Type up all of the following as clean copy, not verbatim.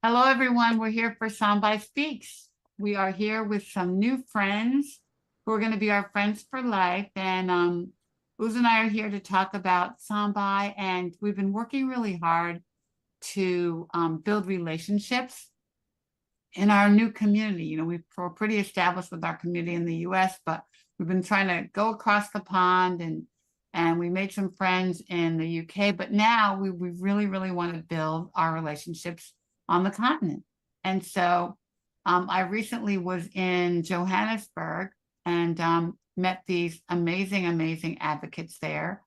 Hello, everyone. We're here for Sambai Speaks. We are here with some new friends who are going to be our friends for life. And Uz and I are here to talk about Sambai. And we've been working really hard to build relationships in our new community. We're pretty established with our community in the US, but we've been trying to go across the pond and we made some friends in the UK. But now we really, really want to build our relationships on the continent. And so I recently was in Johannesburg and met these amazing, amazing advocates there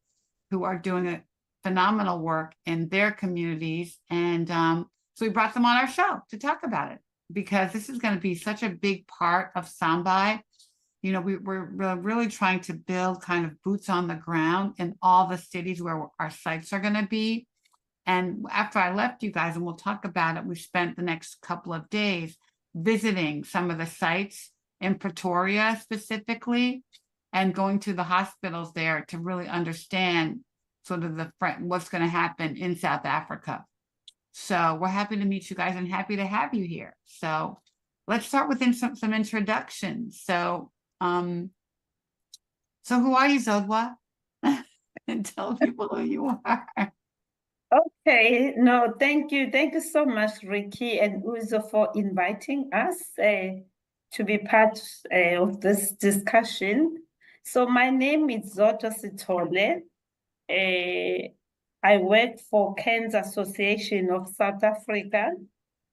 who are doing a phenomenal work in their communities. And so we brought them on our show to talk about it because this is going to be such a big part of Sambai. We're really trying to build kind of boots on the ground in all the cities where our sites are going to be. And after I left you guys, and we'll talk about it, we spent the next couple of days visiting some of the sites in Pretoria specifically and going to the hospitals there to really understand sort of what's going to happen in South Africa. So we're happy to meet you guys and happy to have you here. So let's start with some introductions. So who are you, Zodwa? And tell people who you are. Okay, no, thank you. Thank you so much, Ricky and Uzo, for inviting us to be part of this discussion. So my name is Zodwa Sithole. I work for CANSA Association of South Africa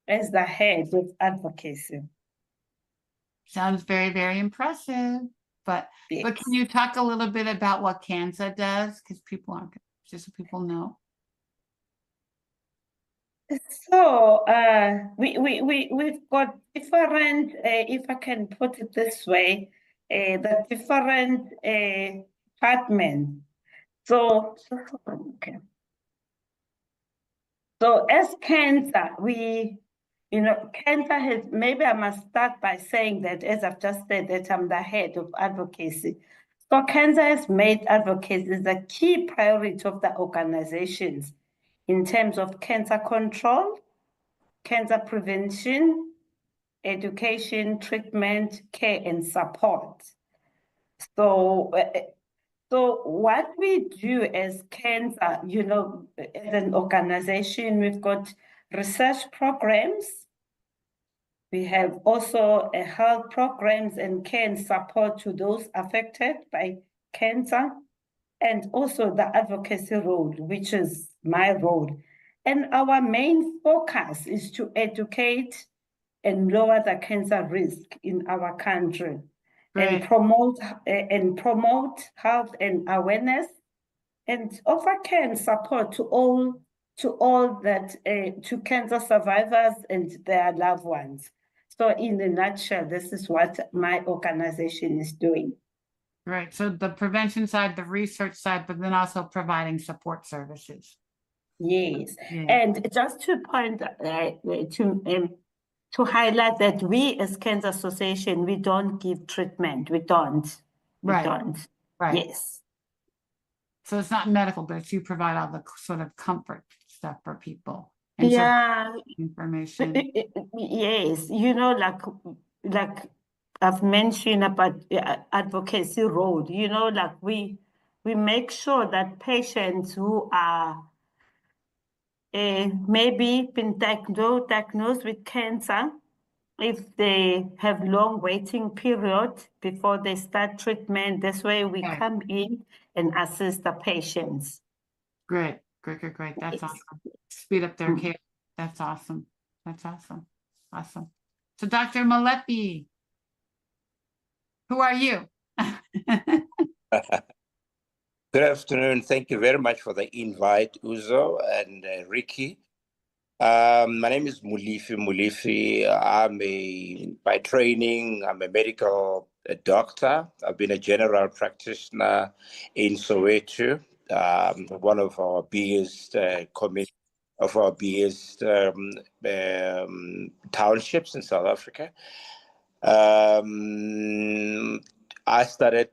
as the head of advocacy. Sounds very, very impressive. But can you talk a little bit about what CANSA does? Because people aren't, just so people know. So we've got different, if I can put it this way, the different departments. So okay. So as CANSA, CANSA has, maybe I must start by saying that, as I've just said, that I'm the head of advocacy. So CANSA has made advocacy the key priority of the organizations in terms of cancer control, cancer prevention, education, treatment, care, and support. So what we do as CANSA, as an organization, we've got research programs. We have also health programs and care and support to those affected by cancer, and also the advocacy role, which is my role. And our main focus is to educate and lower the cancer risk in our country. Right. and promote health and awareness and offer care and support to all that to cancer survivors and their loved ones. So in a nutshell, this is what my organization is doing. Right. So the prevention side, the research side, but then also providing support services. Yes. Yeah. And just to point to highlight that we as Cancer Association, we don't give treatment. We don't. Right. We don't. Right. Yes. So it's not medical, but you provide all the sort of comfort stuff for people. And yeah. Information. Yes. Like I've mentioned about advocacy role, like we make sure that patients who are maybe been diagnosed with cancer, if they have long waiting period before they start treatment, this way we come in and assist the patients. Great. That's awesome. Speed up their care. That's awesome. Awesome. So Dr. Molefi, who are you? Good afternoon. Thank you very much for the invite, Uzo and Ricky. My name is Molefi Molefi. By training, I'm a medical doctor. I've been a general practitioner in Soweto, one of our biggest townships in South Africa. I started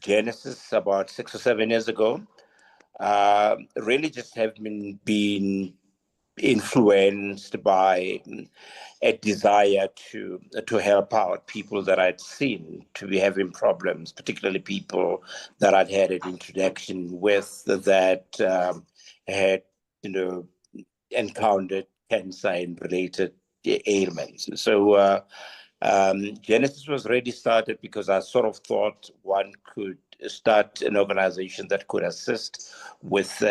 JourneySys about 6 or 7 years ago. Really just have been influenced by a desire to help out people that I'd seen to be having problems, particularly people that I'd had an introduction with that had, encountered cancer and related ailments. So JourneySys was already started because I sort of thought one could start an organization that could assist with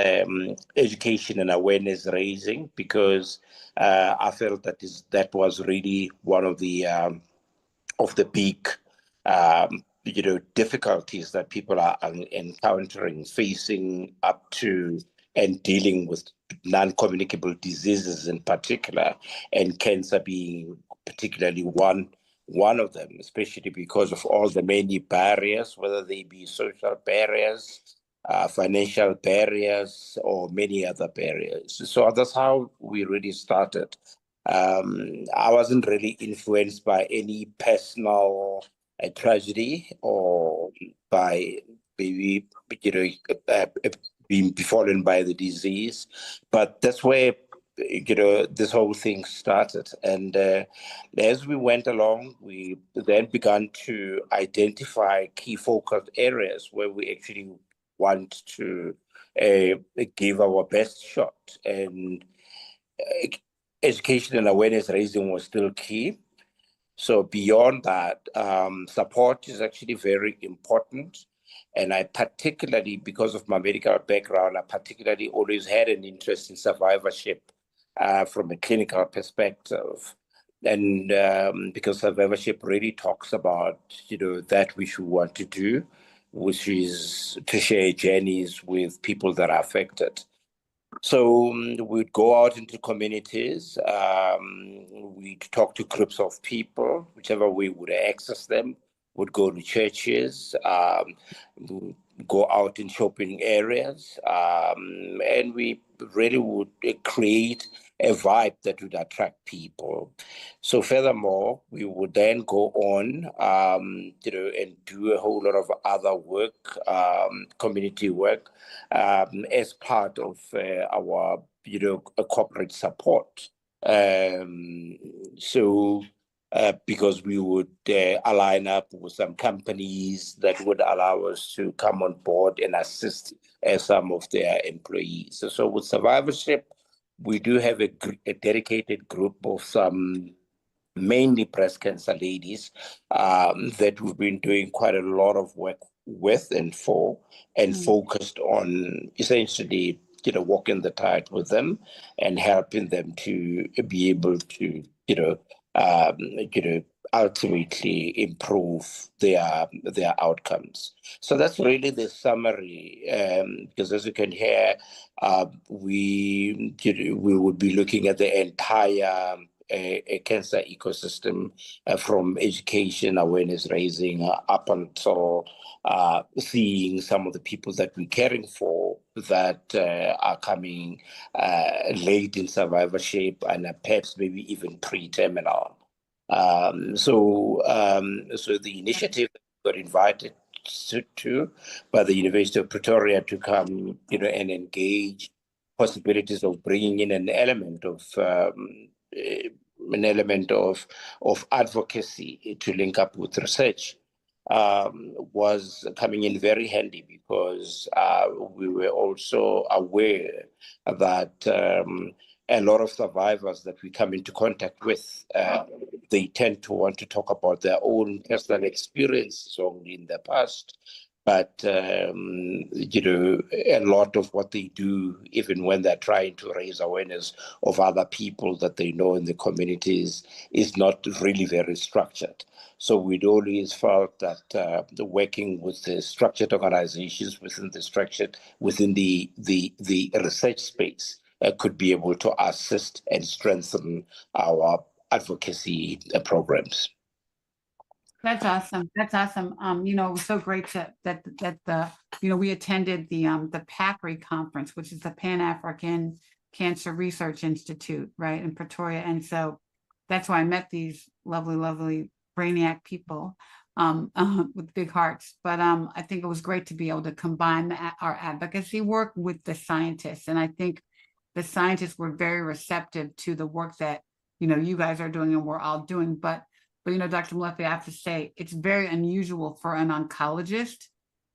education and awareness raising, because I felt that was really one of the big difficulties that people are encountering, facing up to and dealing with non-communicable diseases in particular, and cancer being particularly one of them, especially because of all the many barriers, whether they be social barriers, financial barriers, or many other barriers. So that's how we really started. I wasn't really influenced by any personal tragedy or by maybe being befallen by the disease, but that's where this whole thing started. And as we went along, we then began to identify key focal areas where we actually want to give our best shot. And education and awareness raising was still key. So beyond that, support is actually very important. And I particularly, because of my medical background, I particularly always had an interest in survivorship from a clinical perspective. And because survivorship really talks about, that which we want to do, which is to share journeys with people that are affected. So we'd go out into communities, we'd talk to groups of people, whichever way we would access them, would go to churches, go out in shopping areas, and we really would create a vibe that would attract people. So furthermore, we would then go on, and do a whole lot of other work, community work, as part of our, corporate support. Because we would align up with some companies that would allow us to come on board and assist some of their employees. So with survivorship, we do have a dedicated group of some mainly breast cancer ladies that we've been doing quite a lot of work with and for, and focused on essentially, walking the tide with them and helping them to be able to, ultimately improve their outcomes. So that's really the summary. Because as you can hear, we would be looking at the entire a cancer ecosystem, from education, awareness raising, up until seeing some of the people that we're caring for that are coming late in survivorship and perhaps maybe even pre-terminal. So the initiative got invited to by the University of Pretoria to come, and engage possibilities of bringing in an element of advocacy to link up with research, was coming in very handy, because we were also aware that a lot of survivors that we come into contact with, they tend to want to talk about their own personal experiences only in the past. But, a lot of what they do, even when they're trying to raise awareness of other people that they know in the communities, is not really very structured. So we'd always felt that working with the structured organizations within the research space could be able to assist and strengthen our advocacy programs. That's awesome. That's awesome. It was so great that we attended the PACRI conference, which is the Pan-African Cancer Research Institute, right, in Pretoria. And so that's why I met these lovely brainiac people with big hearts. But I think it was great to be able to combine our advocacy work with the scientists. And I think the scientists were very receptive to the work that, you know, you guys are doing and we're all doing. But you know, Dr. Molefi, I have to say, it's very unusual for an oncologist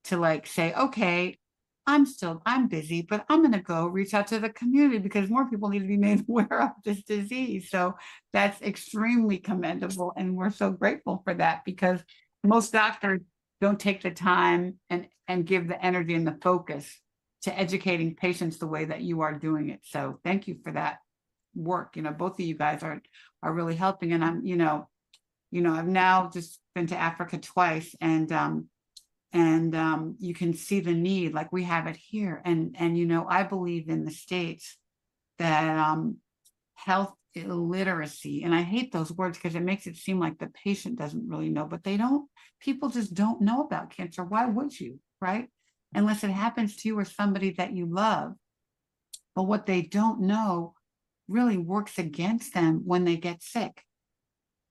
to like say, okay, I'm busy, but I'm going to go reach out to the community because more people need to be made aware of this disease. So that's extremely commendable. And we're so grateful for that, because most doctors don't take the time and give the energy and the focus to educating patients the way that you are doing it. So thank you for that work. You know, both of you guys are really helping. And I'm, you know, I've now just been to Africa twice, and you can see the need, like we have it here. And you know, I believe in the States that health illiteracy, and I hate those words because it makes it seem like the patient doesn't really know, but they don't. People just don't know about cancer. Why would you, right? Unless it happens to you or somebody that you love. But what they don't know really works against them when they get sick.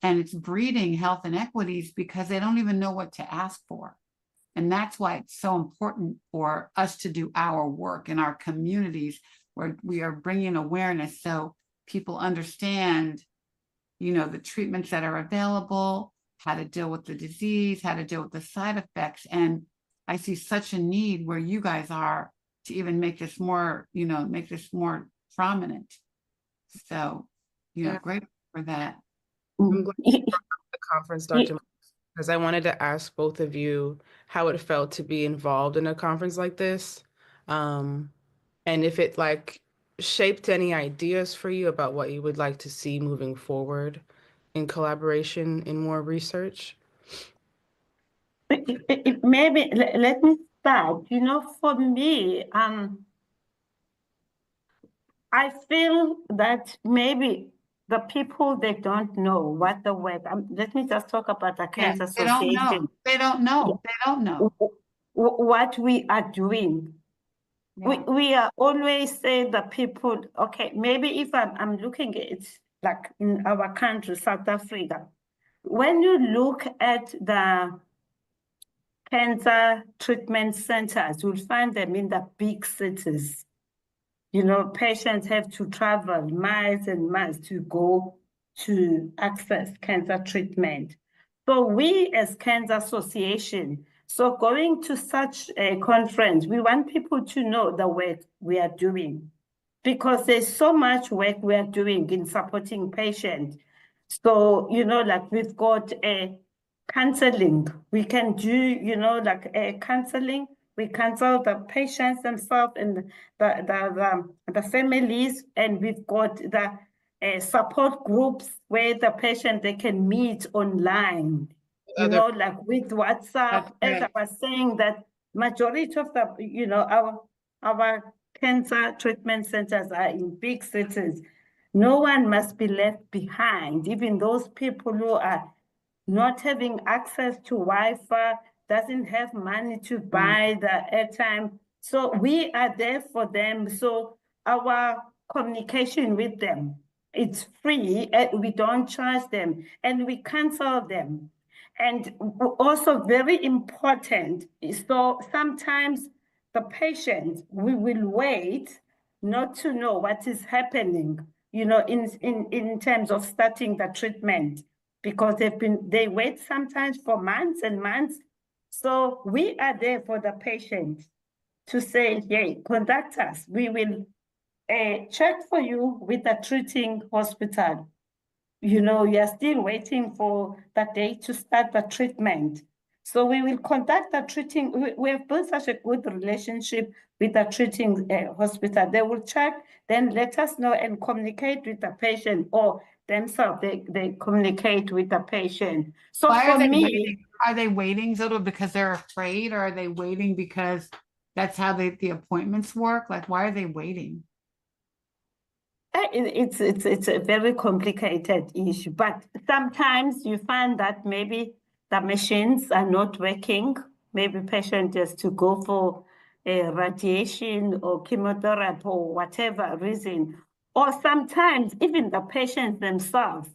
And it's breeding health inequities because they don't even know what to ask for. And that's why it's so important for us to do our work in our communities, where we are bringing awareness so people understand, you know, the treatments that are available, how to deal with the disease, how to deal with the side effects. And I see such a need where you guys are to even make this more, you know, make this more prominent. So, you know, great for that. I'm glad you brought up the conference, Dr. Because I wanted to ask both of you how it felt to be involved in a conference like this, and if it like shaped any ideas for you about what you would like to see moving forward in collaboration in more research. Maybe let me start. You know, for me, I feel that maybe the people, they don't know what the work. Let me just talk about the Cancer Association. They don't know. What we are doing. Yeah. We are always saying the people, okay, maybe if I'm looking at it like in our country, South Africa, when you look at the cancer treatment centers, you'll find them in the big cities. You know, patients have to travel miles and miles to go to access cancer treatment. So we as Cancer Association, so going to such a conference, we want people to know the work we are doing, because there's so much work we are doing in supporting patients. So, you know, like we've got a counseling. We can do, you know, like a counseling. We counsel the patients themselves and the families, and we've got the support groups where the patient, they can meet online, you know, like with WhatsApp. As I was saying, that majority of the, you know, our cancer treatment centers are in big cities. No one must be left behind, even those people who are not having access to Wi-Fi, doesn't have money to buy the airtime. So we are there for them. So our communication with them, it's free, and we don't charge them, and we cancel them. And also very important, so sometimes the patient, we will wait not to know what is happening, you know, in terms of starting the treatment, because they wait sometimes for months and months. So we are there for the patient to say, hey, contact us. We will check for you with the treating hospital. You know, you are still waiting for the day to start the treatment. So we will contact the treating, we have built such a good relationship with the treating hospital. They will check, then let us know and communicate with the patient, or themselves, they communicate with the patient. So why for me, are they waiting, Zodwa, because they're afraid, or are they waiting because that's how the appointments work? Like, why are they waiting? It's a very complicated issue, but sometimes you find that maybe the machines are not working. Maybe patient has to go for radiation or chemotherapy or whatever reason. Or sometimes even the patients themselves,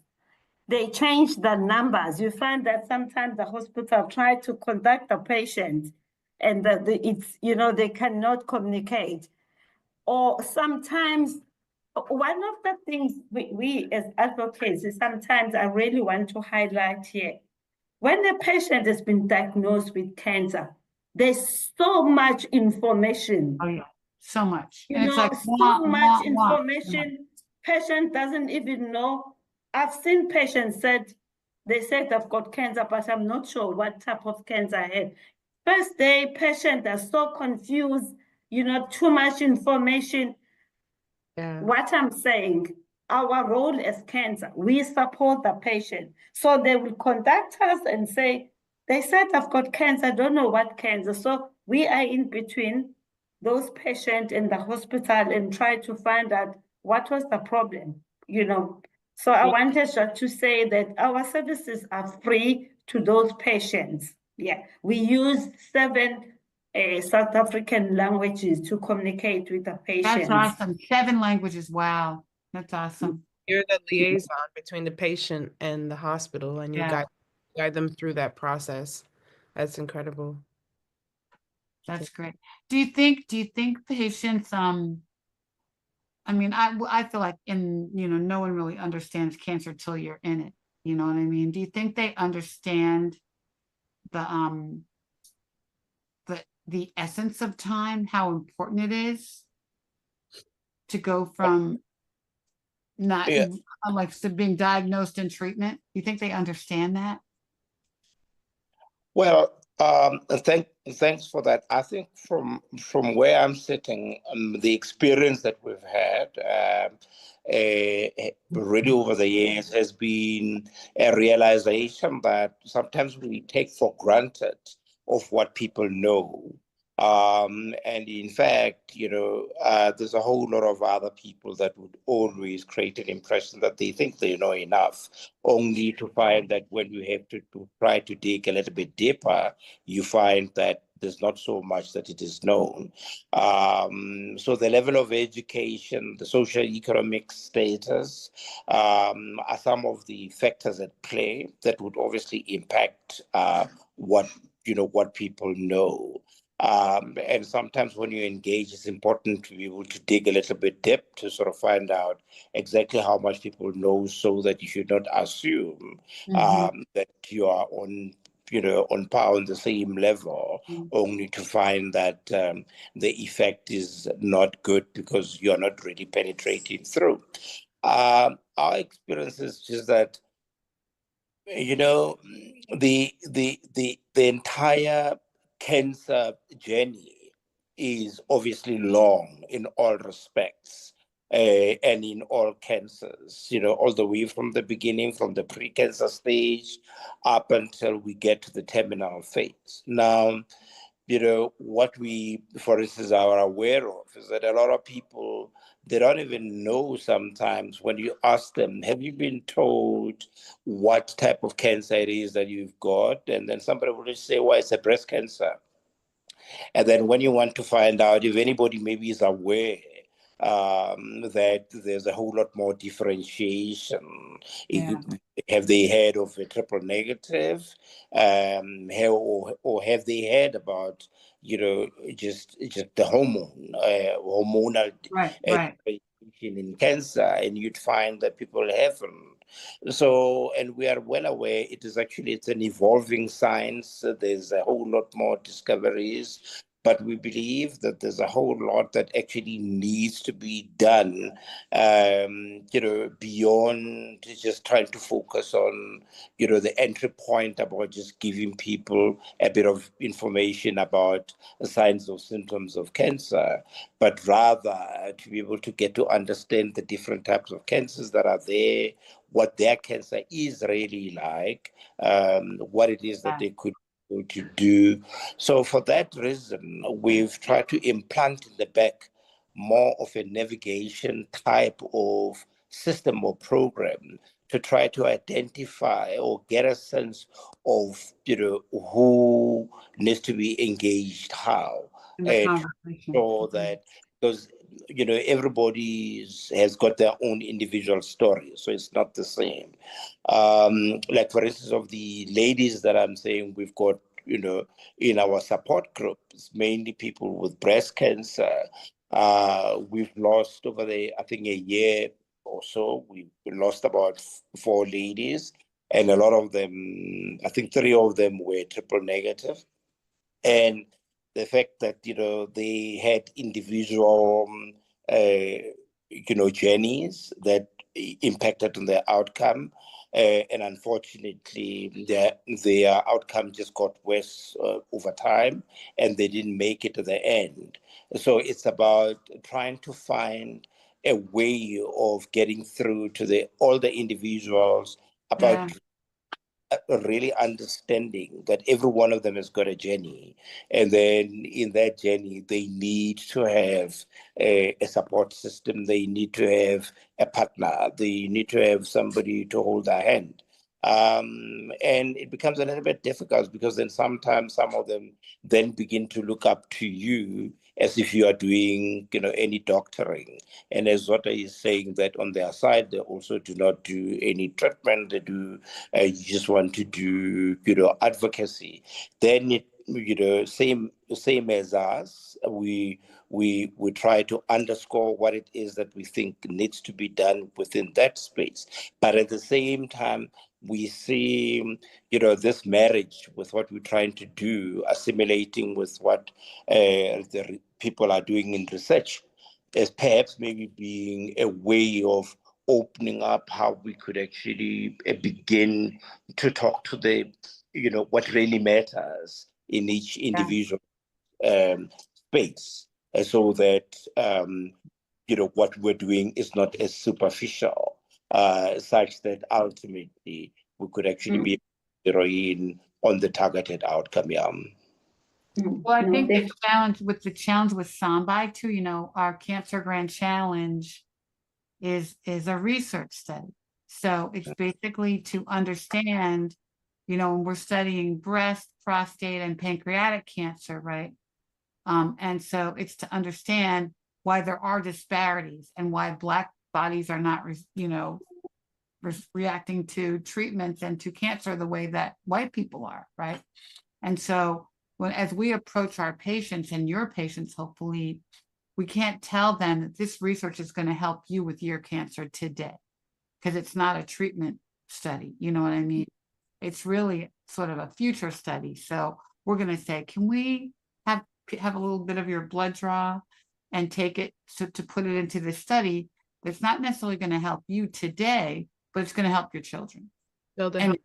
they change the numbers. You find that sometimes the hospital try to contact the patient, and that it's, you know, they cannot communicate. Or sometimes one of the things we as advocates sometimes I really want to highlight here, when a patient has been diagnosed with cancer, there's so much information. Oh, yeah, so much. You And it's know, like, so much information, patient doesn't even know. I've seen patients they said I've got cancer, but I'm not sure what type of cancer I had. First day, patients are so confused, too much information. Yeah. What I'm saying, our role as cancer, we support the patient. So they will contact us and say, they said I've got cancer, I don't know what cancer. So we are in between those patients in the hospital and try to find out what was the problem, So I wanted just to say that our services are free to those patients. Yeah, we use 7 South African languages to communicate with the patients. That's awesome. 7 languages. Wow. That's awesome. You're the liaison between the patient and the hospital, and you guide them through that process. That's incredible. That's great. Do you think patients, I mean, I feel like no one really understands cancer till you're in it. You know what I mean? Do you think they understand the essence of time, how important it is to go from not like to being diagnosed and treatment? You think they understand that? Well, thanks for that. I think from where I'm sitting, the experience that we've had really over the years has been a realization that sometimes we take for granted of what people know. And in fact, there's a whole lot of other people that would always create an impression that they think they know enough, only to find that when you have to try to dig a little bit deeper, you find that there's not so much that it is known. So the level of education, the social economic status are some of the factors at play that would obviously impact what people know. And sometimes when you engage, it's important to be able to dig a little bit deep to sort of find out exactly how much people know, so that you should not assume that you are on par on the same level, only to find that the effect is not good because you're not really penetrating through. Our experience is just that the entire cancer journey is obviously long in all respects, and in all cancers, all the way from the beginning, from the pre-cancer stage up until we get to the terminal phase. Now, what we, for instance, are aware of is that a lot of people, they don't even know sometimes when you ask them, have you been told what type of cancer it is that you've got? And then somebody will just say, well, it's a breast cancer. And then when you want to find out if anybody maybe is aware that there's a whole lot more differentiation. Have they heard of a triple negative? Or have they heard about, just the hormonal in cancer? And you'd find that people haven't. So, and we are well aware it's an evolving science. There's a whole lot more discoveries, but we believe that there's a whole lot that actually needs to be done, beyond just trying to focus on, the entry point about just giving people a bit of information about the signs or symptoms of cancer, but rather to be able to get to understand the different types of cancers that are there, what their cancer is really like, what it is that they could to do. So for that reason, we've tried to implant in the back more of a navigation type of system or program to try to identify or get a sense of, who needs to be engaged how. So that, because everybody has got their own individual story, so it's not the same. Like for instance, of the ladies that I'm saying we've got, in our support groups, mainly people with breast cancer. We've lost over I think a year or so, we lost about 4 ladies, and a lot of them, I think 3 of them were triple negative. And the fact that, they had individual, journeys that impacted on their outcome. And unfortunately, their outcome just got worse over time, and they didn't make it to the end. So it's about trying to find a way of getting through to all the individuals about really understanding that every one of them has got a journey, and then in that journey they need to have a support system, they need to have a partner, they need to have somebody to hold their hand. And it becomes a little bit difficult because then sometimes some of them then begin to look up to you as if you are doing, any doctoring. And as Zodwa is saying, that on their side, they also do not do any treatment. They do, you just want to do, advocacy. Then same as us, we try to underscore what it is that we think needs to be done within that space. But at the same time, we see, this marriage with what we're trying to do, assimilating with what the people are doing in research, as perhaps maybe being a way of opening up how we could actually begin to talk to what really matters in each individual space, so that what we're doing is not as superficial, such that ultimately we could actually be zeroing on the targeted outcome. Well, I think the challenge with Sambai too, our Cancer Grand Challenge is a research study. So it's basically to understand, when we're studying breast, prostate, and pancreatic cancer, right? And so it's to understand why there are disparities and why Black bodies are not, reacting to treatments and to cancer the way that white people are, right? And so as we approach our patients and your patients, hopefully, we can't tell them that this research is going to help you with your cancer today, because it's not a treatment study. You know what I mean? It's really sort of a future study. So we're going to say, can we have a little bit of your blood draw and take it to put it into the study that's not necessarily going to help you today, but it's going to help your children and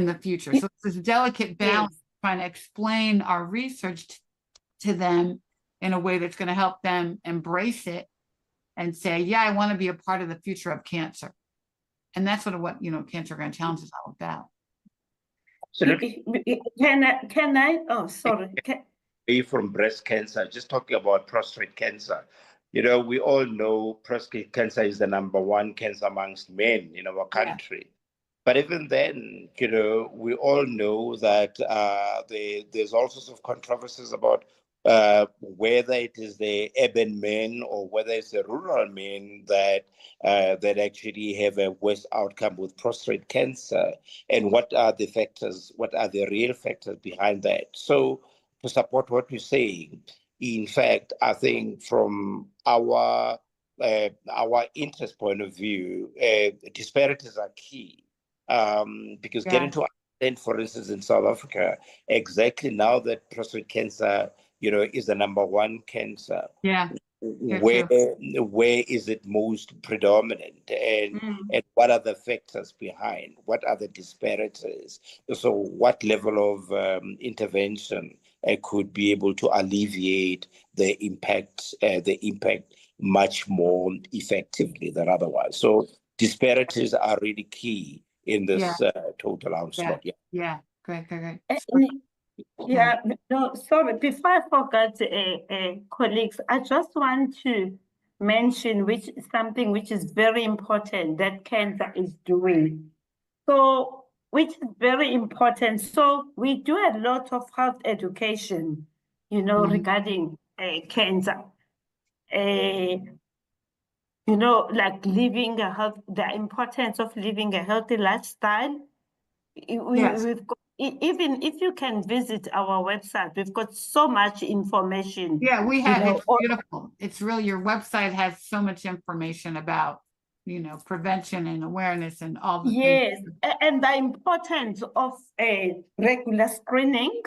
the future. So it's this delicate balance, trying to explain our research to them in a way that's going to help them embrace it and say, yeah, I want to be a part of the future of cancer. And that's sort of what, Cancer Grand Challenge is all about. Can I? Oh, sorry. From breast cancer, just talking about prostate cancer. We all know prostate cancer is the #1 cancer amongst men in our country. But even then, we all know that there's all sorts of controversies about whether it is the urban men or whether it's the rural men that actually have a worse outcome with prostate cancer, and what are the factors, what are the real factors behind that. So to support what you're saying, in fact, I think from our interest point of view, disparities are key, because getting to understand, for instance, in South Africa, exactly now that prostate cancer, is the #1 cancer. Where is it most predominant, and what are the factors behind? What are the disparities? So what level of intervention could be able to alleviate the impact much more effectively than otherwise? So disparities are really key in this total onslaught. Great. No, sorry, before I forget, colleagues, I just want to mention something which is very important that CANSA is doing. So, which is very important. So we do a lot of health education, regarding CANSA. Like the importance of living a healthy lifestyle. We've got even if you can visit our website, we've got so much information. Yeah, we you have, know, it's beautiful. It's really, your website has so much information about, prevention and awareness and all the things. Yes, and the importance of regular screening.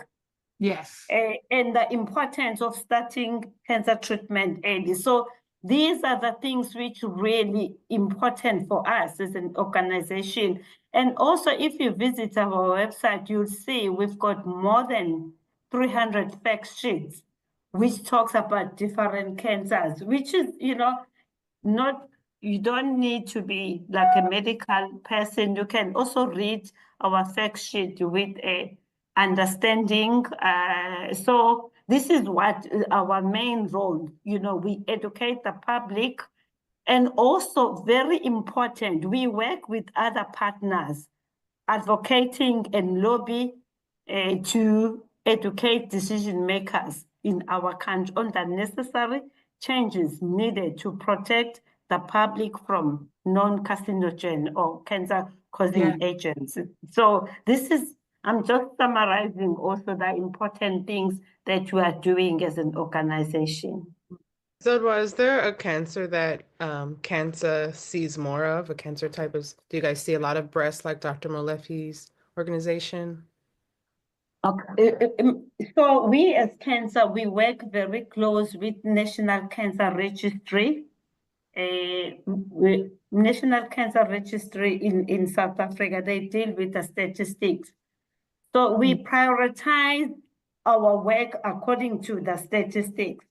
Yes. And the importance of starting cancer treatment early. So these are the things which are really important for us as an organization. And also, if you visit our website, you'll see we've got more than 300 fact sheets, which talks about different cancers, which is, not, you don't need to be like a medical person. You can also read our fact sheet with a understanding. So this is what our main role, we educate the public, and also very important, we work with other partners, advocating and lobby to educate decision makers in our country on the necessary changes needed to protect the public from non-carcinogen or cancer-causing agents. So this is, I'm just summarizing also the important things that we are doing as an organization. Zodwa, is there a cancer that CANSA sees more of? A cancer type do you guys see a lot of breast like Dr. Molefi's organization? Okay. So we as CANSA, we work very close with National Cancer Registry. National Cancer Registry in South Africa, they deal with the statistics. So we prioritize our work according to the statistics.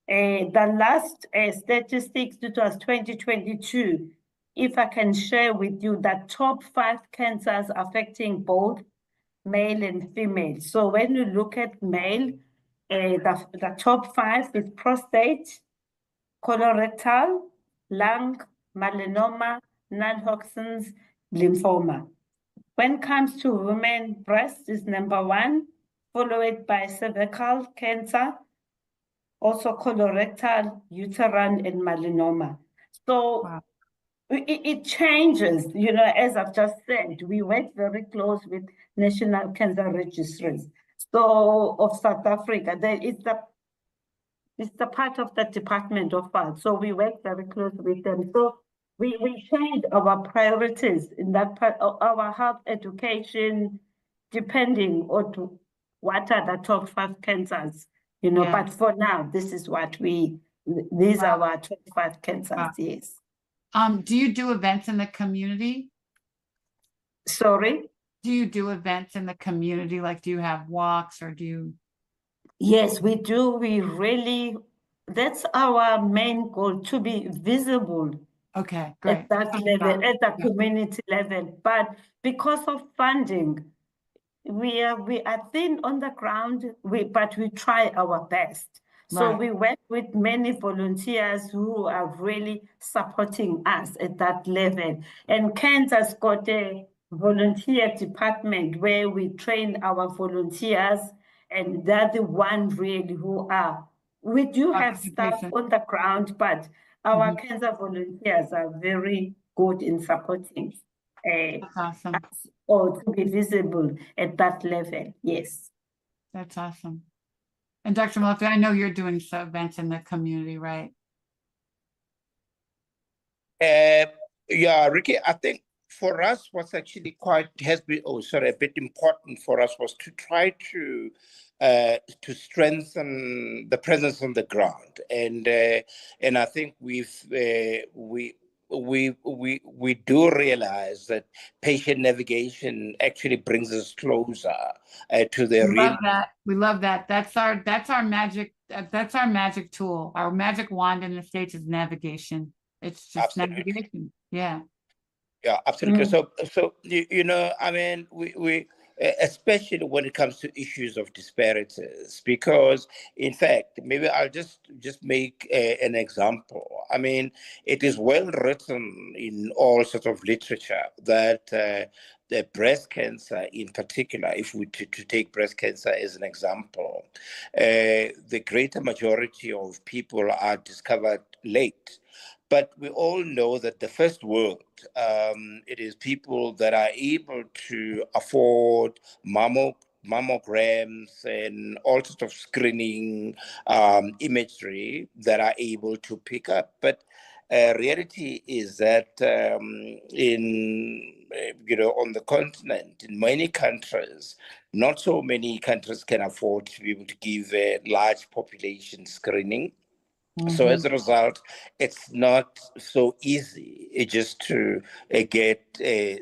The last statistics, it was 2022. If I can share with you the top 5 cancers affecting both male and female. So when you look at male, the top 5 is prostate, colorectal, lung, melanoma, non-Hodgkin's lymphoma. When it comes to women, breast is number 1, followed by cervical cancer, also colorectal, uterine, and melanoma. So wow. It changes, as I've just said, we work very close with National Cancer Registries. So of South Africa, it's the part of the Department of Health. So we work very close with them. So we change our priorities in that part of our health education, depending on what are the top 5 cancers, but for now, this is what these are our top 5 cancers, yes. Do you do events in the community? Sorry? Do you do events in the community? Like, do you have walks or do you? Yes, we do. That's our main goal, to be visible. Okay, great. At that level, at the community level. But because of funding, we are thin on the ground, but we try our best. So we work with many volunteers who are really supporting us at that level. And CANSA's got a volunteer department where we train our volunteers, and they're the one really who are. We do have staff on the ground, but our cancer volunteers are very good in supporting us or to be visible at that level. Yes. That's awesome. And Dr. Molefi, I know you're doing some events in the community, right? Yeah, Ricky, I think for us, what's actually a bit important for us was to try to strengthen the presence on the ground, and I think we do realize that patient navigation actually brings us closer to the real. Love that. We love that. That's our magic. That's our magic tool. Our magic wand in the States is navigation. It's just navigation. Yeah. Yeah, absolutely. So I mean, we especially when it comes to issues of disparities, because in fact, maybe I'll just make an example. I mean, it is well written in all sorts of literature that the breast cancer in particular, if we to take breast cancer as an example, the greater majority of people are discovered late. But we all know that the first world, it is people that are able to afford mammograms and all sorts of screening imagery that are able to pick up. But reality is that on the continent, in many countries, not so many countries can afford to be able to give a large population screening. So as a result, it's not so easy just to get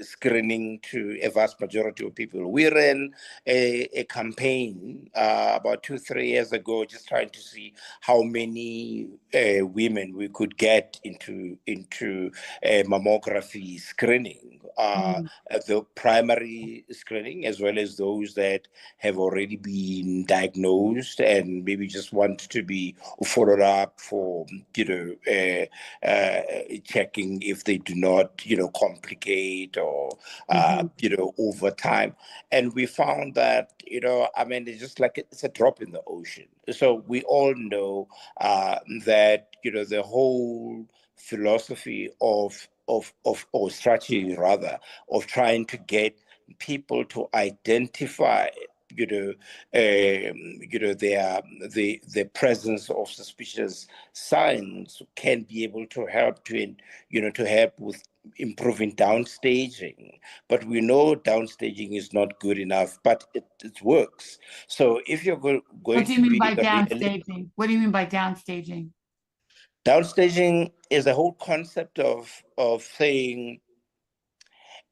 screening to a vast majority of people. We ran a campaign about 2-3 years ago, just trying to see how many women we could get into mammography screening, the primary screening, as well as those that have already been diagnosed and maybe just want to be followed up for checking if they do not complicate or over time. And we found that it's just like it's a drop in the ocean. So we all know that the whole philosophy of or strategy rather of trying to get people to identify the presence of suspicious signs can be able to help to help with improving downstaging. But we know downstaging is not good enough, but it works. So if you're going What do you mean by to be downstaging? What do you mean by downstaging? Downstaging is the whole concept of saying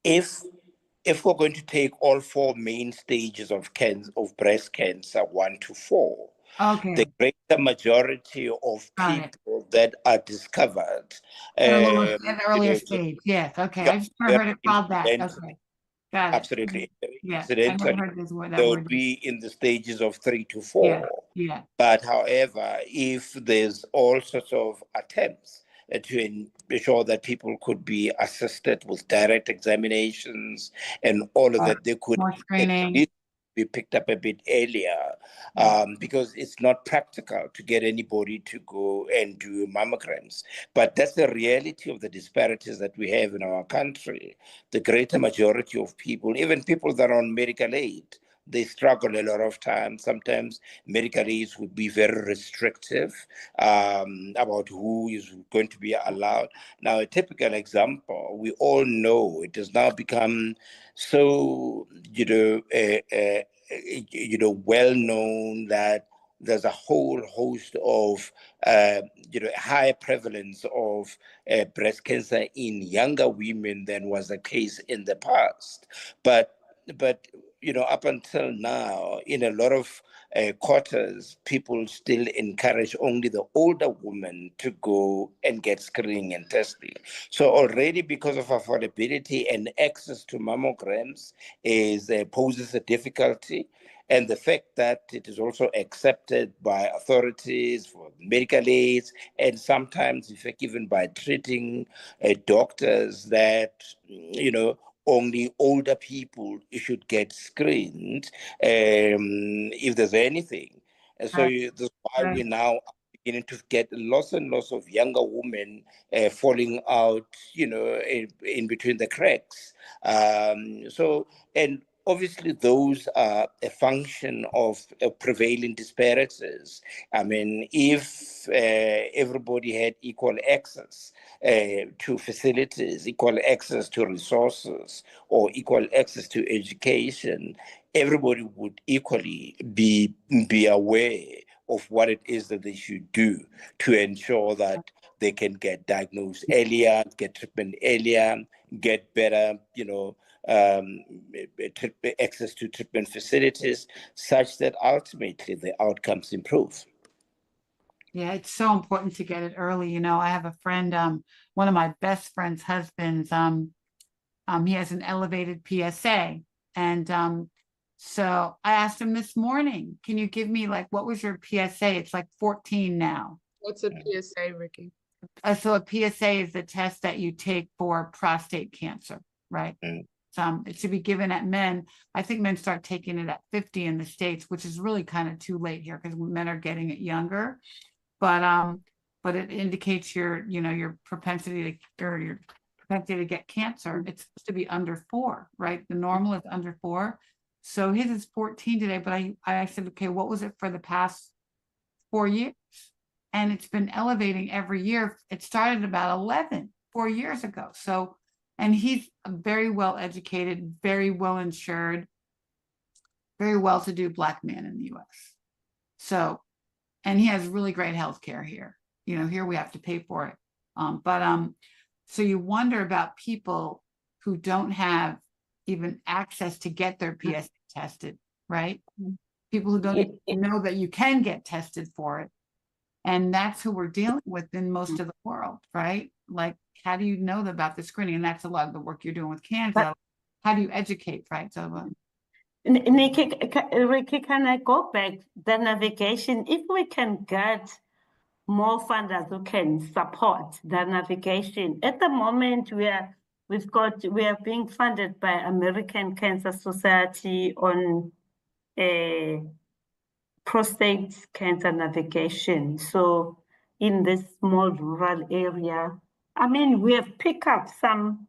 if we're going to take all 4 main stages of breast cancer, 1 to 4, Okay. the greater majority of people that are discovered at an earlier stage. Yes. Okay. I just heard it called that. Okay. Got it. Absolutely. Yeah. I never heard this word. They would be in the stages of 3 to 4. Yeah. But however, if there's all sorts of attempts to ensure that people could be assisted with direct examinations and all of that, they could more screening. Be picked up a bit earlier, because it's not practical to get anybody to go and do mammograms. But that's the reality of the disparities that we have in our country. The greater majority of people, even people that are on medical aid, they struggle a lot of times. Sometimes medical aids would be very restrictive about who is going to be allowed. Now, a typical example, we all know it has now become so, well known that there's a whole host of, higher prevalence of breast cancer in younger women than was the case in the past. But up until now, in a lot of quarters, people still encourage only the older women to go and get screening and testing. So already, because of affordability and access to mammograms poses a difficulty. And the fact that it is also accepted by authorities for medical aids, and sometimes, in fact, even by treating doctors, that only older people should get screened if there's anything. And so that's why we now are beginning to get lots and lots of younger women falling out, in between the cracks. And obviously, those are a function of prevailing disparities. I mean, if everybody had equal access to facilities, equal access to resources, or equal access to education, everybody would equally be aware of what it is that they should do to ensure that they can get diagnosed earlier, get treatment earlier, get better, access to treatment facilities, such that ultimately the outcomes improve. Yeah, it's so important to get it early. I have a friend, one of my best friend's husbands, he has an elevated PSA. And so I asked him this morning, can you give me what was your PSA? It's 14 now. What's a PSA, Ricky? So a PSA is the test that you take for prostate cancer, right? It should be given at men. I think men start taking it at 50 in the States, which is really kind of too late here because men are getting it younger. But but it indicates your, your propensity to, or your propensity to get cancer. It's supposed to be under 4, right? The normal is under 4. So his is 14 today, but I said, okay, what was it for the past 4 years? And it's been elevating every year. It started about 4 years ago. So, and he's a very well educated, very well insured, very well-to-do Black man in the US. So, and he has really great health care here. Here we have to pay for it. So you wonder about people who don't have even access to get their PSA tested, right? People who don't even know that you can get tested for it. And that's who we're dealing with in most of the world, right? Like, how do you know about the screening? And that's a lot of the work you're doing with CANSA. How do you educate, right? So, Nikki, Ricky, can I go back? The navigation, if we can get more funders who can support the navigation. At the moment, we are being funded by American Cancer Society on prostate cancer navigation. So in this small rural area, I mean, we have picked up some,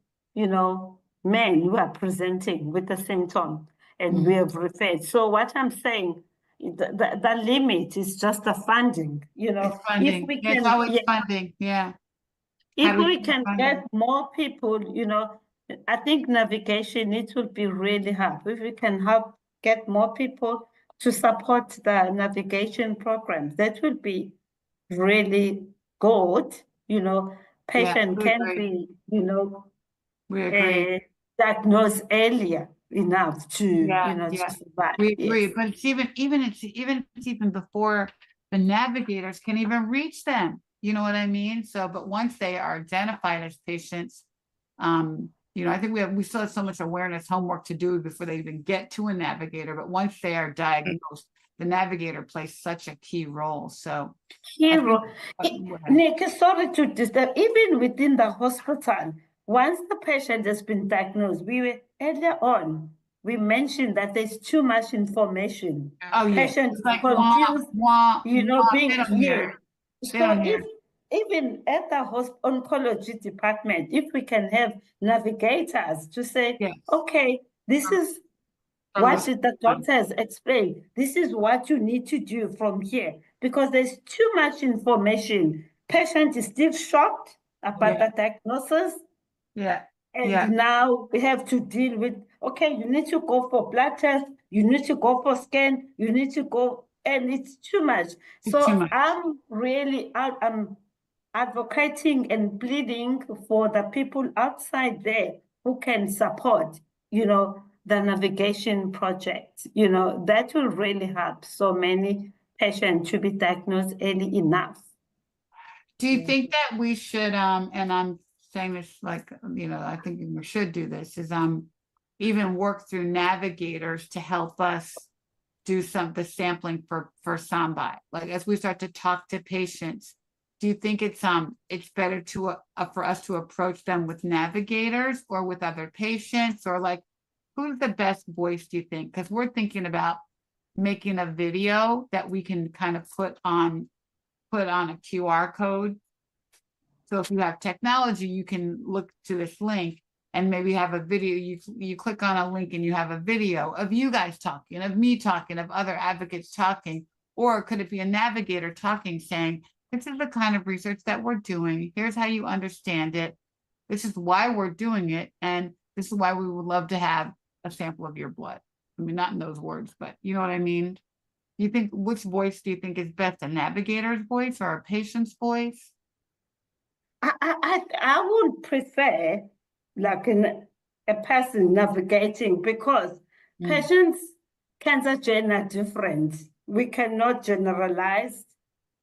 men who are presenting with the symptom, and we have referred. So what I'm saying, the limit is just the funding, it's funding. If we It's always funding, yeah. If we can get more people, I think navigation, it will be really hard. If we can help get more people to support the navigation programs, that would be really good. Patient can be, we agree. Diagnosed earlier enough to, to survive. We agree, but it's even before the navigators can even reach them. You know what I mean? So, but once they are identified as patients, I think we still have so much awareness homework to do before they even get to a navigator. But once they are diagnosed, the navigator plays such a key role. So, Nick, sorry to disturb. Even within the hospital, once the patient has been diagnosed, earlier on, we mentioned that there's too much information. Oh, yeah. Patients like, confused, being here. So even at the oncology department, if we can have navigators to say, okay, this is what the doctors explain. This is what you need to do from here, because there's too much information. Patient is still shocked about the diagnosis. And now we have to deal with, okay, you need to go for blood test, you need to go for scan, you need to go, and it's too much. I'm advocating and pleading for the people outside there who can support, the navigation project. That will really help so many patients to be diagnosed early enough. Do you think that we should, and I'm saying this like, I think we should do this, is even work through navigators to help us do the sampling for Sambai? Like, as we start to talk to patients, do you think it's better for us to approach them with navigators or with other patients, or like, who's the best voice, do you think? Because we're thinking about making a video that we can kind of put on a QR code. So if you have technology, you can look to this link and maybe have a video. You click on a link and you have a video of you guys talking, of me talking, of other advocates talking. Or could it be a navigator talking, saying, this is the kind of research that we're doing. Here's how you understand it. This is why we're doing it. And this is why we would love to have a sample of your blood. I mean, not in those words, but you know what I mean? Which voice do you think is best, a navigator's voice or a patient's voice? I would prefer like a person navigating, because patients' cancer journey are different. We cannot generalize.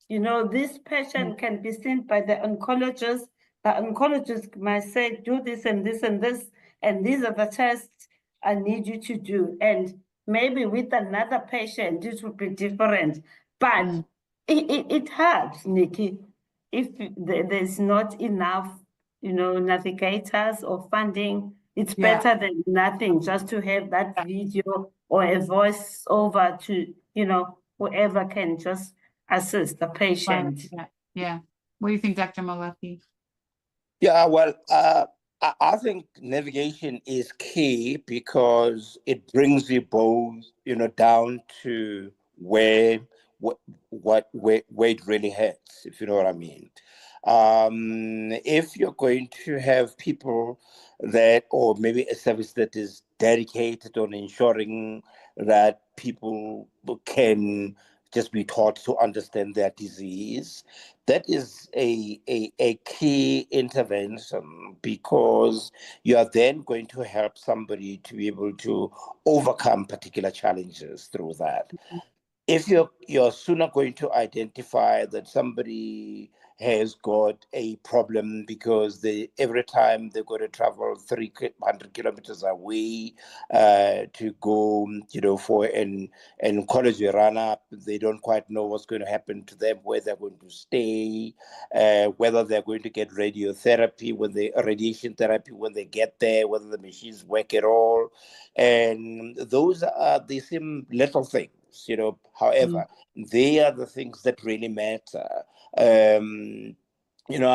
This patient can be seen by the oncologist. The oncologist might say, do this and this and this, and these are the tests I need you to do. And maybe with another patient, this would be different. But it helps, Nikki, if there's not enough, navigators or funding. It's better than nothing, just to have that video or a voice over to, whoever can just assist the patient. What do you think, Dr. Molefi? Yeah, well, I think navigation is key because it brings you both, down to where where it really hurts, if you know what I mean. If you're going to have people that, or maybe a service that is dedicated on ensuring that people can just be taught to understand their disease, that is a key intervention, because you are then going to help somebody to be able to overcome particular challenges through that. If you're sooner going to identify that somebody has got a problem because every time they got to travel 300 kilometers away to go, for an oncology run up, they don't quite know what's going to happen to them, where they're going to stay, whether they're going to get radiation therapy when they get there, whether the machines work at all, and those are the same little things. However, they are the things that really matter. I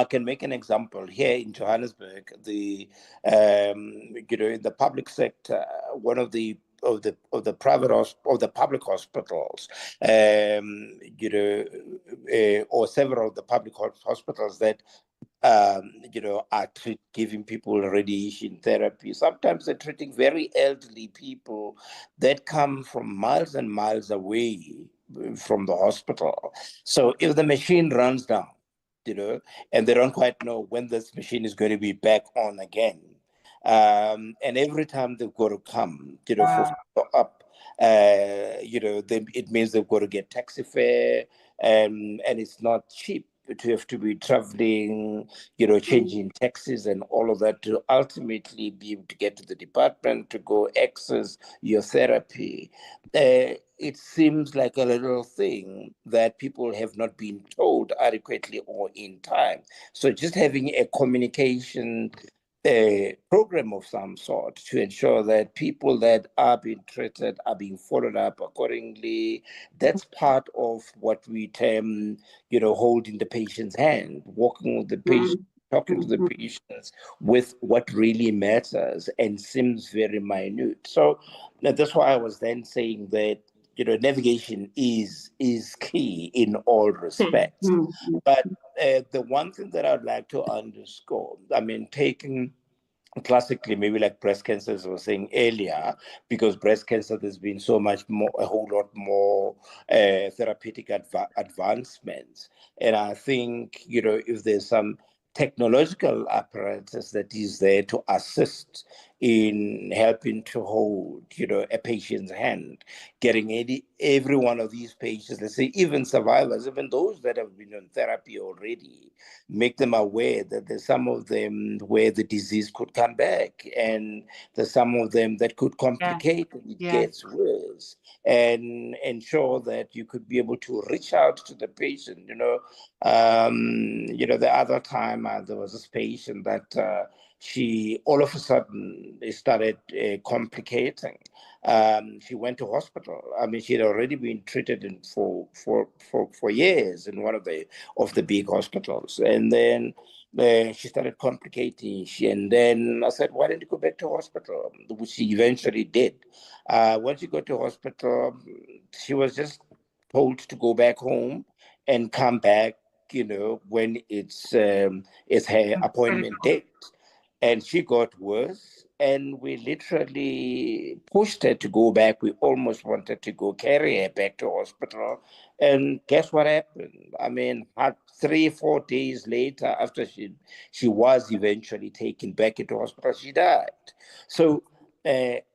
can make an example here in Johannesburg. In the public sector, one of the public hospitals, or several of the public hospitals that are giving people radiation therapy. Sometimes they're treating very elderly people that come from miles and miles away from the hospital. So if the machine runs down, and they don't quite know when this machine is going to be back on again, and every time they've got to come, for up, it means they've got to get taxi fare, and it's not cheap to have to be traveling, changing taxis and all of that to ultimately be able to get to the department to go access your therapy. It seems like a little thing that people have not been told adequately or in time. So just having a communication program of some sort to ensure that people that are being treated are being followed up accordingly. That's part of what we term, holding the patient's hand, walking with the patient, talking to the patients with what really matters and seems very minute. So that's why I was then saying that, navigation is key in all respects. But the one thing that I'd like to underscore, taking classically, maybe like breast cancer, as I was saying earlier, because breast cancer, there's been a whole lot more therapeutic advancements. And I think, if there's some technological apparatus that is there to assist in helping to hold, a patient's hand, getting every one of these patients, let's say even survivors, even those that have been on therapy already, make them aware that there's some of them where the disease could come back, and there's some of them that could complicate and it gets worse, and ensure that you could be able to reach out to the patient. The other time there was this patient that she all of a sudden started complicating. She went to hospital. She had already been treated for years in one of the big hospitals, and then she started complicating. And then I said, "Why don't you go back to hospital?" Which she eventually did. Once she got to hospital, she was just told to go back home and come back, when it's her appointment date. And she got worse, and we literally pushed her to go back. We almost wanted to go carry her back to hospital. And guess what happened? 3-4 days later, after she was eventually taken back into hospital, she died. So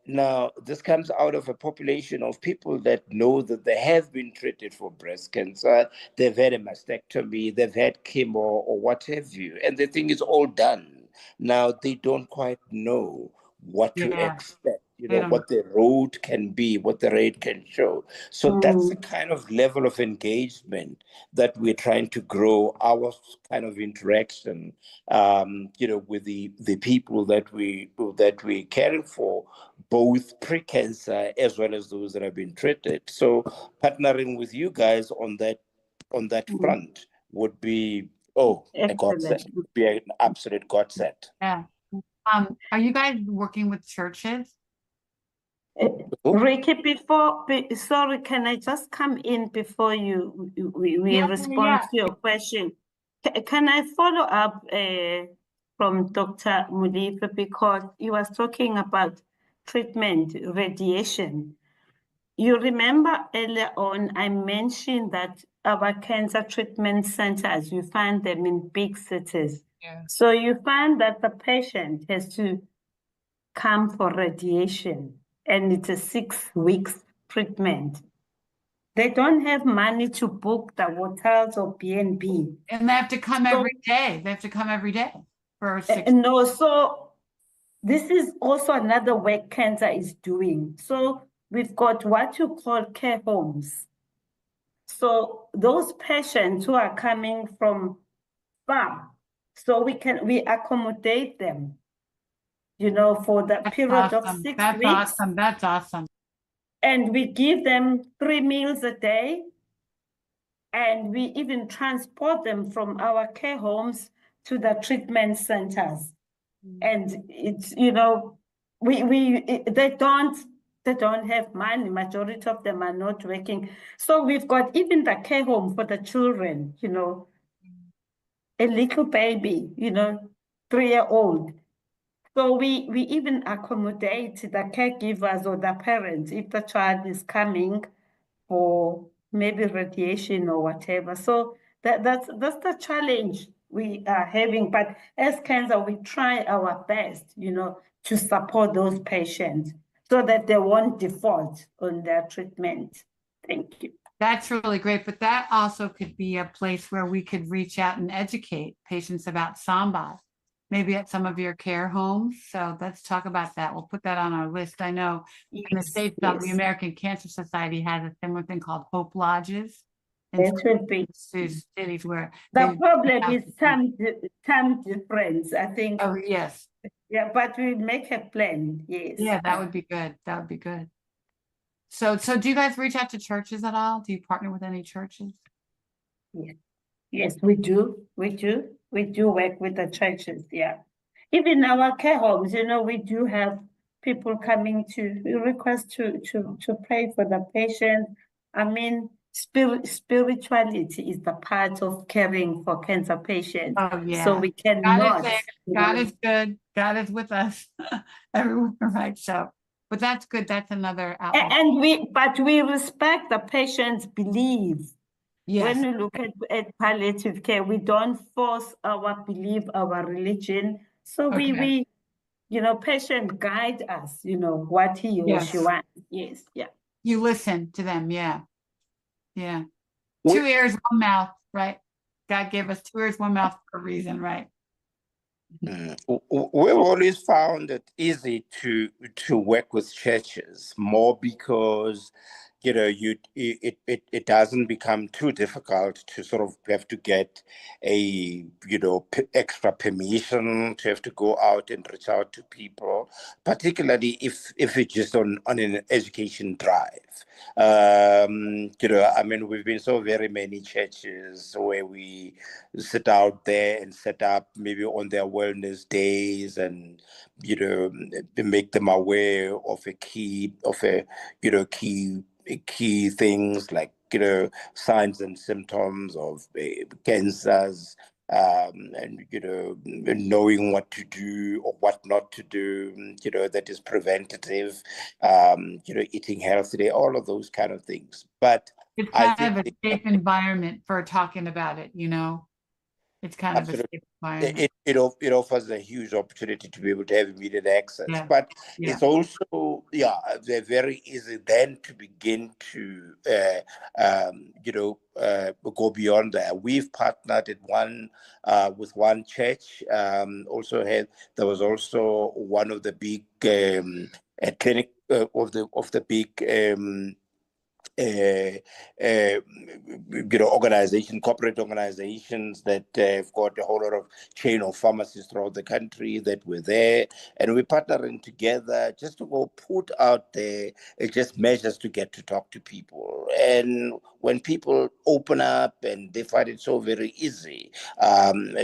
now this comes out of a population of people that know that they have been treated for breast cancer, they've had a mastectomy, they've had chemo or what have you, and the thing is all done. Now they don't quite know what to expect, what the road can be, what the rate can show. So that's the kind of level of engagement that we're trying to grow our kind of interaction, with the people that we're caring for, both pre-cancer as well as those that have been treated. So partnering with you guys on that front would be Oh, a Excellent. godsend. It would be an absolute godsend. Yeah. Are you guys working with churches? Ricky, sorry, can I just come in before we Yeah, respond yeah. to your question? Can I follow up from Dr. Molefi, because he was talking about treatment, radiation. You remember earlier on, I mentioned that our cancer treatment centers, you find them in big cities. Yeah. So you find that the patient has to come for radiation, and it's a 6 weeks treatment. They don't have money to book the hotels or B&B. And they have to come So- every day. They have to come every day for 6 No, so this is also another work cancer is doing. So we've got what you call care homes. So those patients who are coming from far, so we accommodate them, for the That's period of awesome. 6 That's weeks. awesome. That's awesome. And we give them 3 meals a day. And we even transport them from our care homes to the treatment centers. And it's, they don't have money. Majority of them are not working. So we've got even the care home for the children, a little baby, 3-year-old. So we even accommodate the caregivers or the parents if the child is coming for maybe radiation or whatever. So that's the challenge we are having. But as cancer, we try our best, to support those patients so that they won't default on their treatment. Thank you. That's really great. But that also could be a place where we could reach out and educate patients about Sambai, maybe at some of your care homes. So let's talk about that. We'll put that on our list. I know in the States, the American Cancer Society has a similar thing called Hope Lodges. And It will be. cities where The problem is time difference, I think. Oh, yes. Yeah, but we make a plan. Yes. Yeah, that would be good. That would be good. So do you guys reach out to churches at all? Do you partner with any churches? Yes, we do. We do work with the churches. Yeah. Even our care homes, we do have people coming to request to pray for the patient. I mean, spirituality is the part of caring for cancer patients. Oh, yeah. So we cannot. God is good. God is with us. Everyone, right? So, but that's good. That's another outlet. And we respect the patient's belief. Yes. When we look at palliative care, we don't force our belief, our religion. So Okay. patient guide us, what he or she wants. Yes, yeah. You listen to them, yeah. Yeah. 2 ears, 1 mouth, right? God gave us 2 ears, 1 mouth for a reason, right? We've always found it easy to work with churches more because it doesn't become too difficult to sort of have to get a extra permission to have to go out and reach out to people, particularly if it's just on an education drive. I mean, we've been so very many churches where we sit out there and set up maybe on their wellness days and make them aware of key things like signs and symptoms of cancers, and knowing what to do or what not to do, that is preventative, eating healthily, all of those kind of things. But It's I kind of think a safe environment for talking about it, It's kind of a safe environment. it offers a huge opportunity to be able to have immediate access, Yeah. but Yeah. it's also they're very easy then to begin to go beyond that. We've partnered with one church. There was also one of the big clinic of the big corporate organizations that have got a whole lot of chain of pharmacies throughout the country that were there, and we're partnering together just to go put out there just measures to get to talk to people. And when people open up and they find it so very easy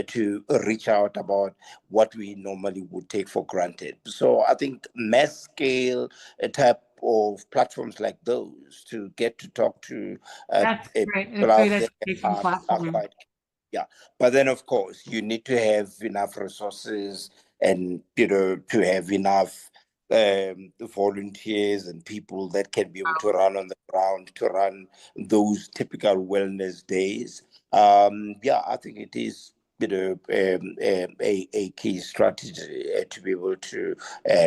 to reach out about what we normally would take for granted. So I think mass scale type of platforms like those to get to talk to That's great. A people out great there education are platform. quite, yeah. But then, of course, you need to have enough resources and, to have enough volunteers and people that can be able to run on the ground, to run those typical wellness days. Yeah, I think it is, a key strategy to be able to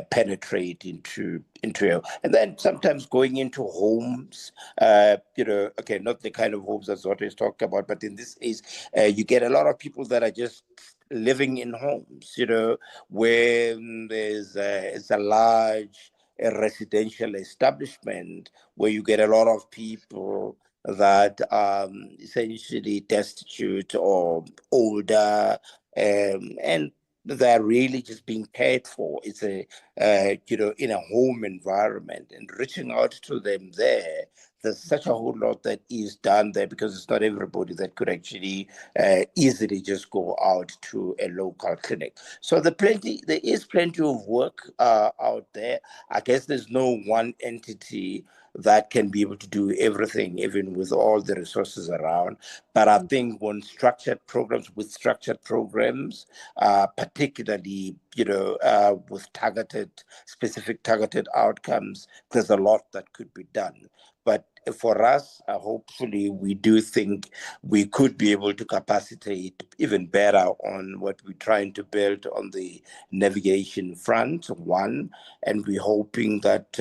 penetrate into and then sometimes going into homes, okay, not the kind of homes that Zodwa is talking about, but in this case, you get a lot of people that are just living in homes, where it's a large residential establishment where you get a lot of people that essentially destitute or older, and they're really just being cared for. It's in a home environment, and reaching out to them there. There's such a whole lot that is done there because it's not everybody that could actually easily just go out to a local clinic. So there is plenty of work out there. I guess there's no one entity that can be able to do everything, even with all the resources around. But I think with structured programs, particularly, with specific targeted outcomes, there's a lot that could be done. But for us, hopefully, we do think we could be able to capacitate even better on what we're trying to build on the navigation front, one, and we're hoping that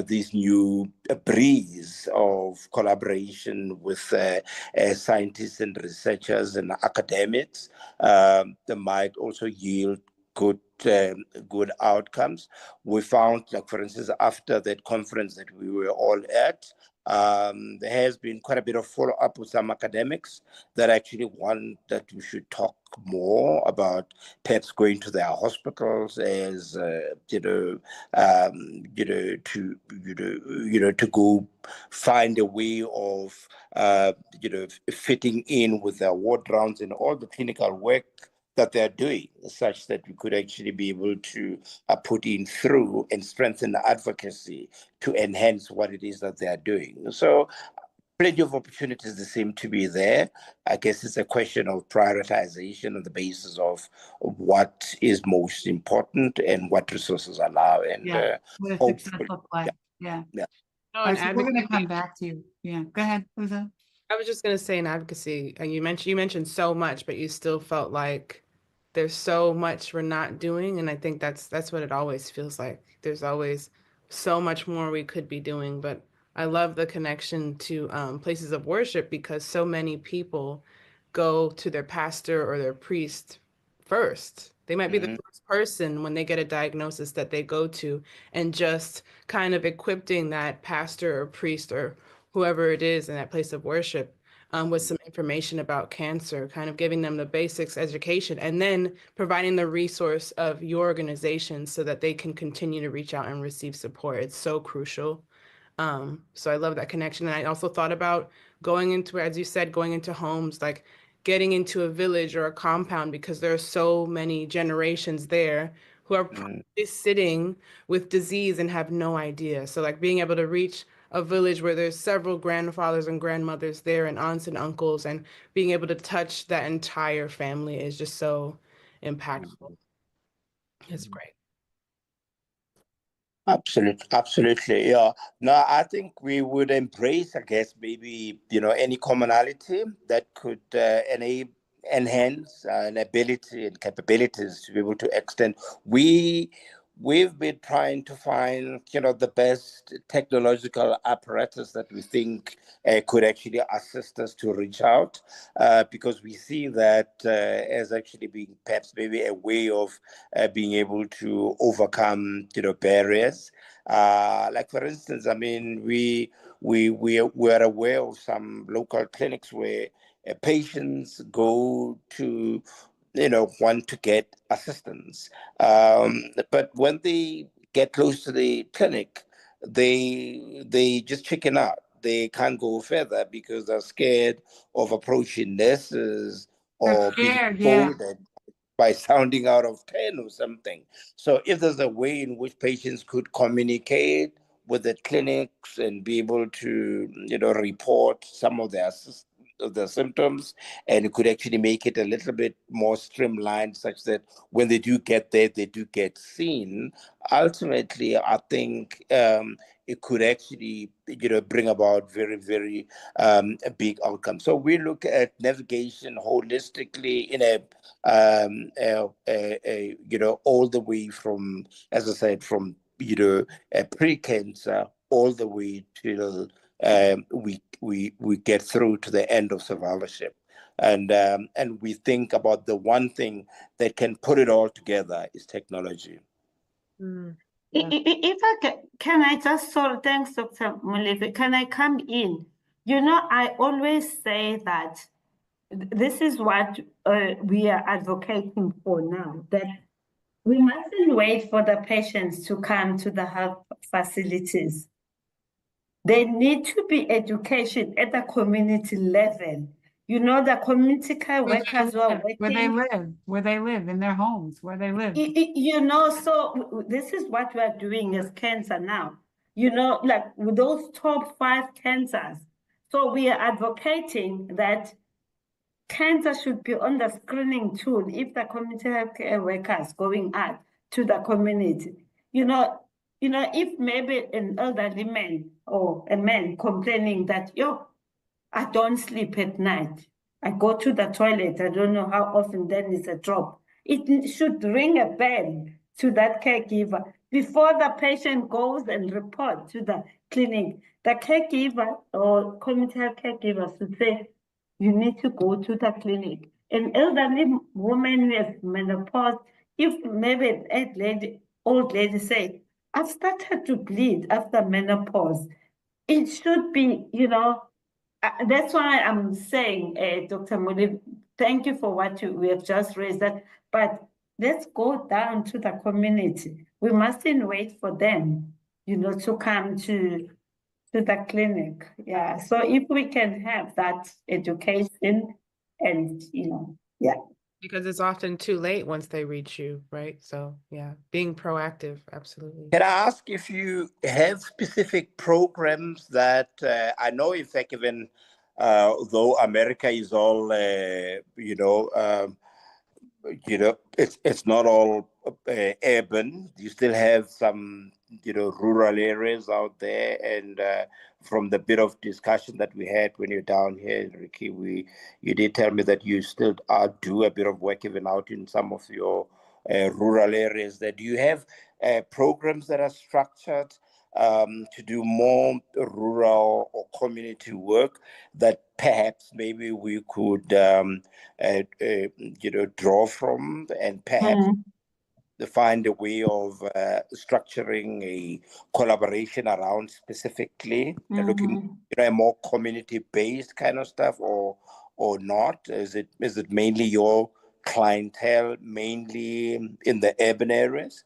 this new breeze of collaboration with scientists and researchers and academics that might also yield good outcomes. We found, like, for instance, after that conference that we were all at, there has been quite a bit of follow-up with some academics that actually want that we should talk more about perhaps going to their hospitals as to go find a way of fitting in with their ward rounds and all the clinical work that they're doing, such that we could actually be able to put in through and strengthen the advocacy to enhance what it is that they're doing. So plenty of opportunities that seem to be there. I guess it's a question of prioritization on the basis of what is most important and what resources allow. And what a successful play. Yeah. No, All right, so we're going to come back to you. Yeah, go ahead, Uzo. I was just going to say in advocacy, and you mentioned so much, but you still felt like there's so much we're not doing, and I think that's what it always feels like. There's always so much more we could be doing, but I love the connection to places of worship because so many people go to their pastor or their priest first. They might be the first person when they get a diagnosis that they go to, and just kind of equipping that pastor or priest or whoever it is in that place of worship with some information about cancer, kind of giving them the basics education, and then providing the resource of your organization so that they can continue to reach out and receive support. It's so crucial. So I love that connection. And I also thought about going into, as you said, going into homes, like getting into a village or a compound, because there are so many generations there who are probably sitting with disease and have no idea. So like being able to reach a village where there's several grandfathers and grandmothers there and aunts and uncles, and being able to touch that entire family is just so impactful. It's great. Absolutely. Yeah. No, I think we would embrace, I guess, maybe, any commonality that could enhance an ability and capabilities to be able to extend. We've been trying to find, the best technological apparatus that we think could actually assist us to reach out, because we see that as actually being perhaps maybe a way of being able to overcome, barriers. Like, for instance, I mean, we're aware of some local clinics where patients go to want to get assistance. But when they get close to the clinic, they just chicken out. they can't go further because they're scared of approaching nurses or being scared, yeah. scolded by sounding out of 10 or something. So if there's a way in which patients could communicate with the clinics and be able to, report some of the symptoms, and it could actually make it a little bit more streamlined such that when they do get there, they do get seen. Ultimately, I think it could actually, bring about very, very a big outcome. So we look at navigation holistically in all the way from, as I said, from pre-cancer all the way till we get through to the end of survivorship. And we think about the one thing that can put it all together is technology. Yeah. If I can I just, sorry, thanks, Dr. Molefi, can I come in? I always say that this is what we are advocating for now, that we mustn't wait for the patients to come to the health facilities. There need to be education at the community level. The community care workers who are working. Where they live, in their homes, where they live. So this is what we are doing as CANSA now. Like with those top 5 cancers. So we are advocating that cancer should be on the screening tool if the community healthcare workers going out to the community. If maybe an elderly man or a man complaining that, I don't sleep at night. I go to the toilet. I don't know how often, then it's a drop. It should ring a bell to that caregiver before the patient goes and report to the clinic. The caregiver or community health caregiver should say, you need to go to the clinic. An elderly woman who has menopause, if maybe an old lady say, I've started to bleed after menopause, it should be, that's why I'm saying, Dr. Molefi, thank you for what we have just raised that, but let's go down to the community. We mustn't wait for them, to come to the clinic. Yeah. So if we can have that education and, yeah. Because it's often too late once they reach you, right? So yeah, being proactive, absolutely. Can I ask if you have specific programs that I know, in fact, even though America is all, it's not all urban. You still have some, rural areas out there. And from the bit of discussion that we had when you're down here, Ricky, you did tell me that you still do a bit of work even out in some of your rural areas. That do you have programs that are structured to do more rural or community work that perhaps maybe we could, draw from, and perhaps find a way of structuring a collaboration around specifically looking at a more community-based kind of stuff, or not? Is it mainly your clientele mainly in the urban areas?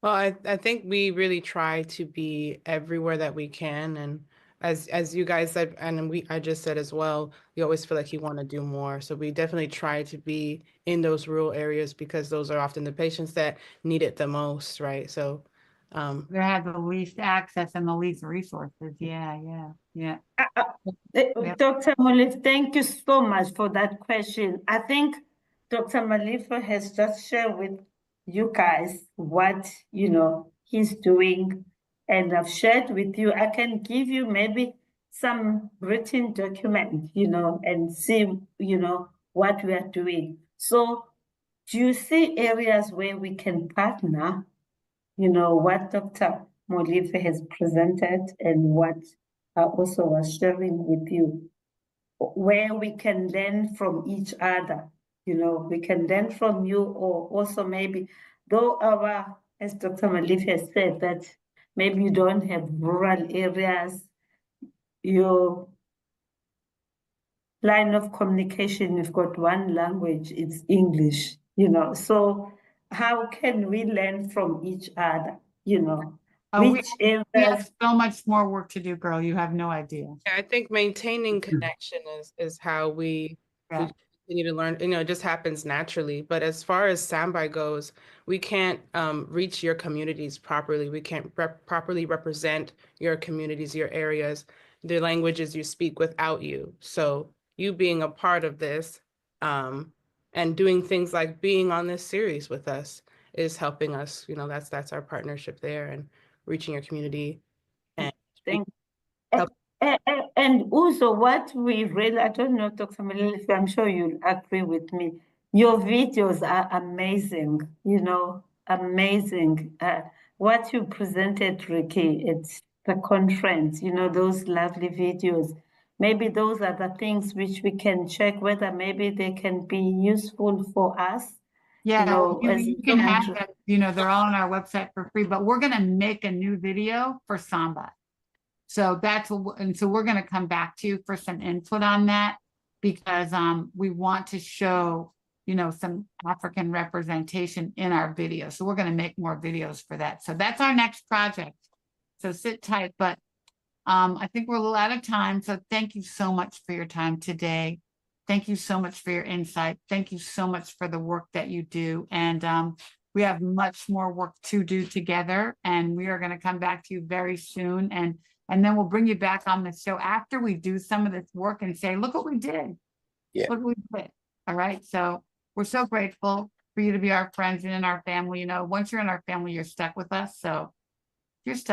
Well, I think we really try to be everywhere that we can, and as you guys said, and I just said as well, you always feel like you want to do more. So we definitely try to be in those rural areas because those are often the patients that need it the most, right? So they have the least access and the least resources. Yeah. Dr. Molefi, thank you so much for that question. I think Dr. Molefi has just shared with you guys what, he's doing. And I've shared with you, I can give you maybe some written document, and see, what we are doing. So do you see areas where we can partner, what Dr. Molefi has presented and what I also was sharing with you, where we can learn from each other. We can learn from you, or also maybe, though as Dr. Molefi has said, that maybe you don't have rural areas, your line of communication, you've got one language, it's English, so how can we learn from each other? Oh, which we areas. have so much more work to do, girl. You have no idea. Yeah, I think maintaining connection is how we Yeah. continue to learn. It just happens naturally. But as far as Sambai goes, we can't reach your communities properly. We can't properly represent your communities, your areas, the languages you speak without you. So you being a part of this and doing things like being on this series with us is helping us. That's our partnership there and reaching your community. And Thank And also what we really, I don't know, Dr. Molefi, I'm sure you'll agree with me. Your videos are amazing, amazing. What you presented, Ricky, it's the conference, those lovely videos. Maybe those are the things which we can check whether maybe they can be useful for us. Yeah, as you can have them, they're all on our website for free, but we're gonna make a new video for Sambai. So so we're gonna come back to you for some input on that because we want to show, some African representation in our video. So we're gonna make more videos for that. So that's our next project. So sit tight, but I think we're a little out of time. So thank you so much for your time today. Thank you so much for your insight. Thank you so much for the work that you do. And we have much more work to do together. And we are going to come back to you very soon. And then we'll bring you back on the show after we do some of this work and say, look what we did. Yeah. Look what we did. All right. So we're so grateful for you to be our friends and in our family. Once you're in our family, you're stuck with us. So you're stuck.